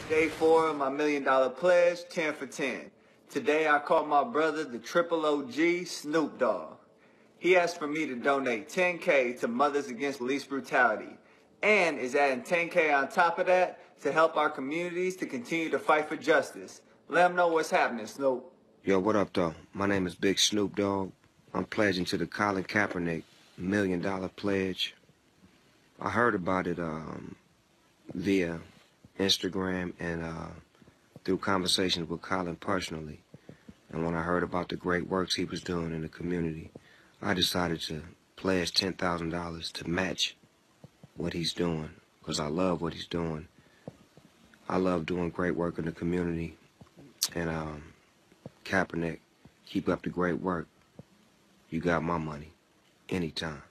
Day 4 of my $1 million pledge, 10 for 10. Today I called my brother, the triple OG, Snoop Dogg. He asked for me to donate $10K to Mothers Against Police Brutality and is adding $10K on top of that to help our communities to continue to fight for justice. Let him know what's happening, Snoop. Yo, what up, though? My name is Big Snoop Dogg. I'm pledging to the Colin Kaepernick $1 million pledge. I heard about it via Instagram and through conversations with Colin personally. And when I heard about the great works he was doing in the community, I decided to pledge $10,000 to match what he's doing, because I love what he's doing. I love doing great work in the community. And Kaepernick, keep up the great work. You got my money anytime.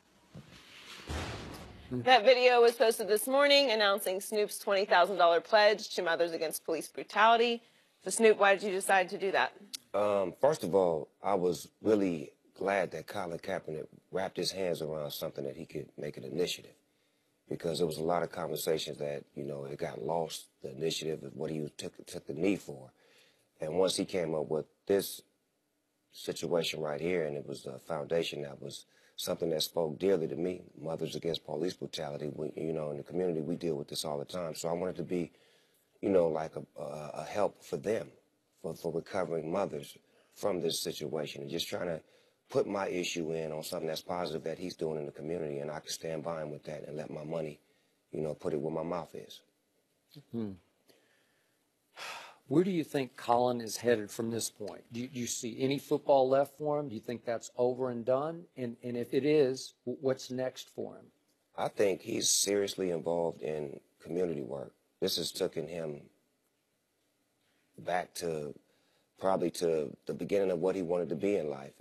That video was posted this morning announcing Snoop's $20,000 pledge to Mothers Against Police Brutality. So Snoop, why did you decide to do that? First of all, I was really glad that Colin Kaepernick wrapped his hands around something that he could make an initiative, because there was a lot of conversations that, you know, it got lost, the initiative of what he took the knee for. And once he came up with this situation right here, and it was a foundation that was something that spoke dearly to me, Mothers Against Police Brutality. You know, in the community, we deal with this all the time. So I wanted to be, you know, like a help for them, for recovering mothers from this situation, and just trying to put my issue in on something that's positive that he's doing in the community, and I can stand by him with that and let my money, you know, put it where my mouth is. Mm-hmm. Where do you think Colin is headed from this point? Do you see any football left for him? Do you think that's over and done? And if it is, what's next for him? I think he's seriously involved in community work. This has taken him back to probably to the beginning of what he wanted to be in life.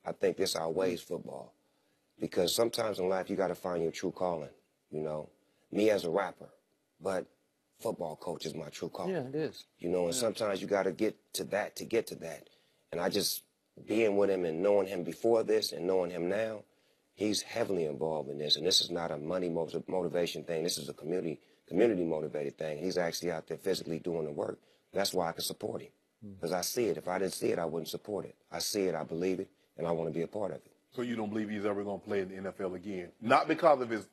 I think this outweighs football, because sometimes in life you got to find your true calling, you know. Me as a rapper, but football coach is my true calling. Yeah, it is. You know, and sometimes you got to get to that to get to that. And I just, being with him and knowing him before this and knowing him now, he's heavily involved in this. And this is not a money motivation thing. This is a community motivated thing. He's actually out there physically doing the work. That's why I can support him, because I see it. If I didn't see it, I wouldn't support it. I see it, I believe it, and I want to be a part of it. So you don't believe he's ever going to play in the NFL again? Not because of his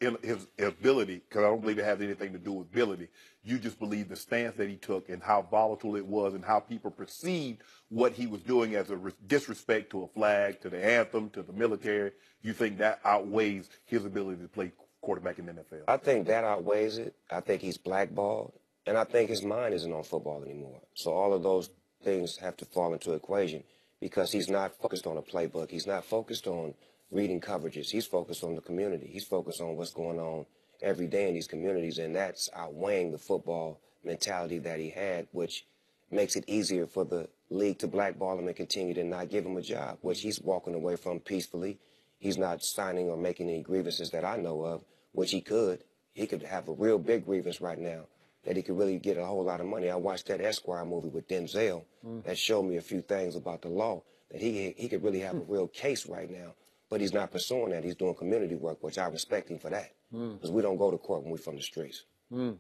ability, because I don't believe it has anything to do with ability. You just believe the stance that he took and how volatile it was and how people perceived what he was doing as a disrespect to a flag, to the anthem, to the military. You think that outweighs his ability to play quarterback in the NFL? I think that outweighs it. I think he's blackballed, and I think his mind isn't on football anymore. So all of those things have to fall into equation, because he's not focused on a playbook. He's not focused on reading coverages. He's focused on the community. He's focused on what's going on every day in these communities, and that's outweighing the football mentality that he had, which makes it easier for the league to blackball him and continue to not give him a job, which he's walking away from peacefully. He's not signing or making any grievances that I know of, which he could. He could have a real big grievance right now that he could really get a whole lot of money. I watched that Esquire movie with Denzel that showed me a few things about the law, that he could really have a real case right now, but he's not pursuing that. He's doing community work, which I respect him for that, because we don't go to court when we're from the streets. Good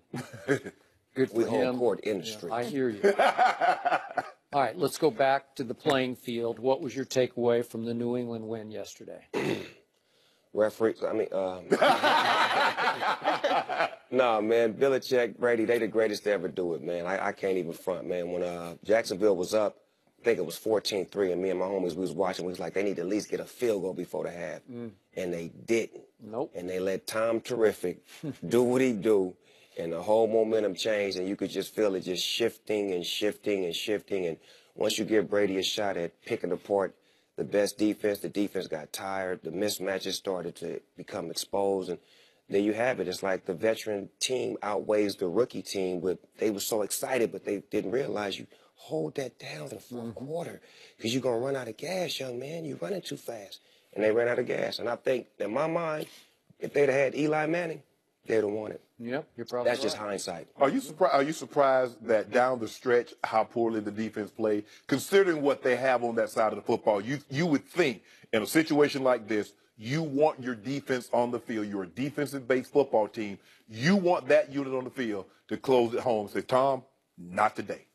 for We hold him. court in the streets. I hear you. All right, let's go back to the playing field. What was your takeaway from the New England win yesterday? Referees, I mean, nah, man, Belichick, Brady, they the greatest to ever do it, man. I can't even front, man. When Jacksonville was up, I think it was 14-3, and me and my homies, we was watching, we was like, they need to at least get a field goal before the half. And they didn't. Nope. And they let Tom Terrific do what he do, and the whole momentum changed, and you could just feel it just shifting and shifting and shifting. And once you give Brady a shot at picking apart the best defense, the defense got tired, the mismatches started to become exposed, and there you have it. It's like the veteran team outweighs the rookie team. They were so excited, but they didn't realize you hold that down in the fourth quarter, because you're going to run out of gas, young man. You're running too fast. And they ran out of gas. And I think, in my mind, if they'd have had Eli Manning, they'd have won it. Yep, you're probably That's right. just hindsight. Are you surprised that down the stretch how poorly the defense played? Considering what they have on that side of the football, you would think in a situation like this, you want your defense on the field. You're a defensive-based football team. You want that unit on the field to close at home. Say, Tom, Not today.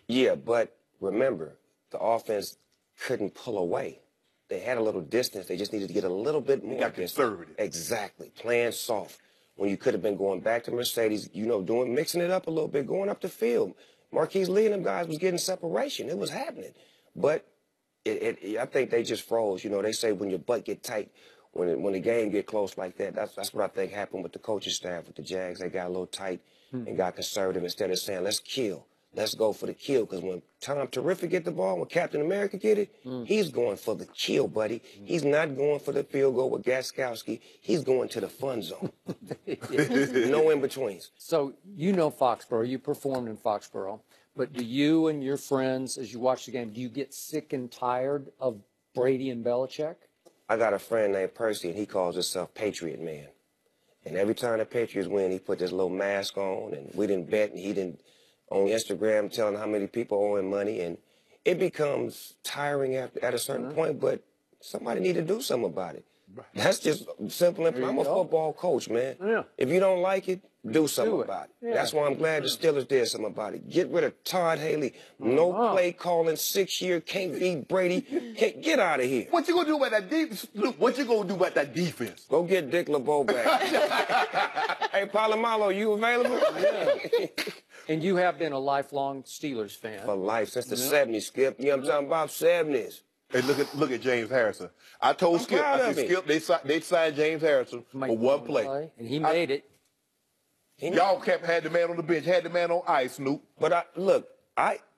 Yeah, but remember, the offense couldn't pull away. They had a little distance. They just needed to get a little bit more. Got conservative. Exactly. Playing soft. When you could have been going back to Mercedes, you know, mixing it up a little bit, going up the field. Marquise Lee and them guys was getting separation. It was happening. But I think they just froze. You know, they say when your butt get tight, when the game get close like that, that's what I think happened with the coaching staff, with the Jags. They got a little tight and got conservative instead of saying, let's kill. Let's go for the kill, because when Tom Terrific get the ball, when Captain America get it, he's going for the kill, buddy. He's not going for the field goal with Gaskowski. He's going to the fun zone. No in-betweens. So you know Foxborough. You performed in Foxborough. But do you and your friends, as you watch the game, do you get sick and tired of Brady and Belichick? I got a friend named Percy, and he calls himself Patriot Man. And every time the Patriots win, he put this little mask on, and we didn't bet, and he didn't on Instagram telling how many people owe him money, and it becomes tiring at a certain point, but somebody need to do something about it. That's just simple. I'm a football coach, man. Yeah. If you don't like it, do something about it. Yeah. That's why I'm glad the Steelers did something about it. Get rid of Todd Haley. No play calling, 6 year, can't beat Brady. Get out of here. What you gonna do about that defense? What you gonna do about that defense? Go get Dick LeBeau back. Hey, Palomalo, you available? Yeah. And you have been a lifelong Steelers fan. For life, since the 70s, Skip. You know what I'm talking about? 70s. Hey, look at James Harrison. I told Skip, Skip, they signed James Harrison for one play. And he made it. Y'all had the man on the bench, had the man on ice, Snoop. But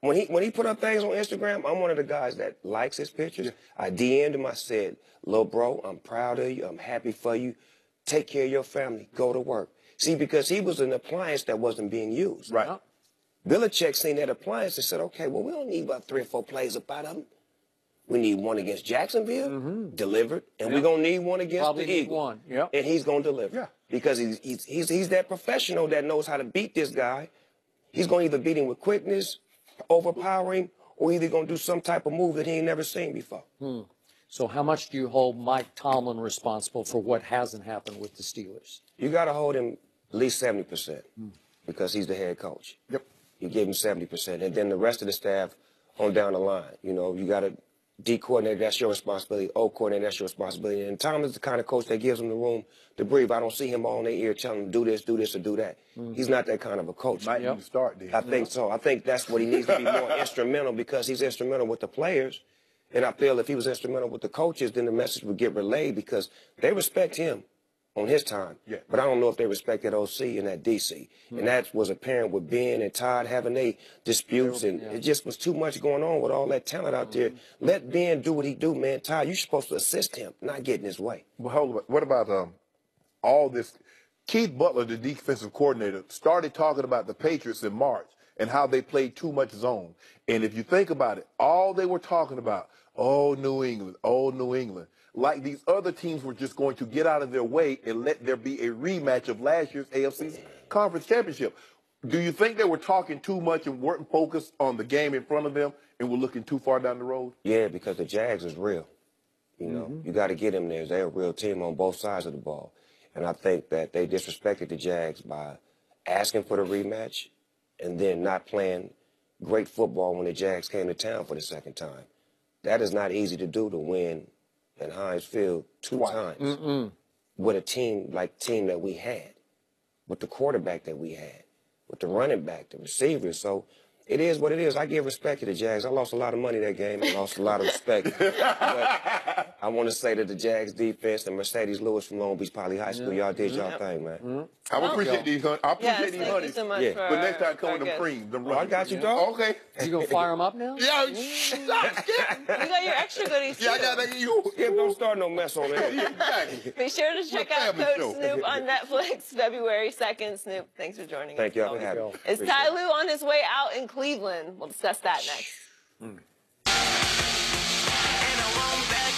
when he put up things on Instagram, I'm one of the guys that likes his pictures. Yeah. I DM'd him. I said, "Lil bro, I'm proud of you. I'm happy for you. Take care of your family. Go to work." See, because he was an appliance that wasn't being used. Right. Belichick seen that appliance and said, "Okay, well, we don't need about 3 or 4 plays up out of him. We need one against Jacksonville, delivered, and we're gonna need one against the Eagles, and he's gonna deliver because he's that professional that knows how to beat this guy. He's gonna either beat him with quickness, overpower him, or either gonna do some type of move that he ain't never seen before." So how much do you hold Mike Tomlin responsible for what hasn't happened with the Steelers? You got to hold him at least 70% because he's the head coach. Yep. You give him 70%, and then the rest of the staff on down the line. You know, you got to D coordinator, that's your responsibility. O coordinator, that's your responsibility. And Tom is the kind of coach that gives them the room to breathe. I don't see him all in their ear telling them do this, or do that. He's not that kind of a coach. Might need to start there. I think so. I think that's what he needs to be more instrumental, because he's instrumental with the players. And I feel if he was instrumental with the coaches, then the message would get relayed, because they respect him on his time. Yeah. But I don't know if they respected OC and that DC. And that was apparent with Ben and Todd having their disputes, and it just was too much going on with all that talent out there. Let Ben do what he do, man. Todd, you're supposed to assist him, not get in his way. Well, hold on. What about all this? Keith Butler, the defensive coordinator, started talking about the Patriots in March and how they played too much zone. And if you think about it, all they were talking about, oh, New England, like these other teams were just going to get out of their way and let there be a rematch of last year's AFC Conference Championship. Do you think they were talking too much and weren't focused on the game in front of them and were looking too far down the road? Yeah, because the Jags is real. You know, you got to get them there. They're a real team on both sides of the ball. And I think that they disrespected the Jags by asking for the rematch and then not playing great football when the Jags came to town for the second time. That is not easy to do, to win in Heinz Field 2 times with a team like team that we had, with the quarterback that we had, with the running back, the receivers. So it is what it is. I give respect to the Jags. I lost a lot of money that game. I lost a lot of respect. But I want to say that the Jags defense and Mercedes Lewis from Long Beach Poly High School, y'all did y'all thing, man. I appreciate these, honey. I appreciate these, thank honey. you so much for But next time, come with them guests. creams. Them I got you, dog. Okay. You gonna fire him up now? Yeah, stop, Skip. You got your extra goodies too. Yeah, I got you. Yeah, don't start no mess on that. Exactly. Be sure to check out family Coach show. Snoop on Netflix February 2nd. Snoop, thanks for joining us. Thank y'all for having me. Is Appreciate Ty it. Lue on his way out in Cleveland? We'll discuss that next. And I won't back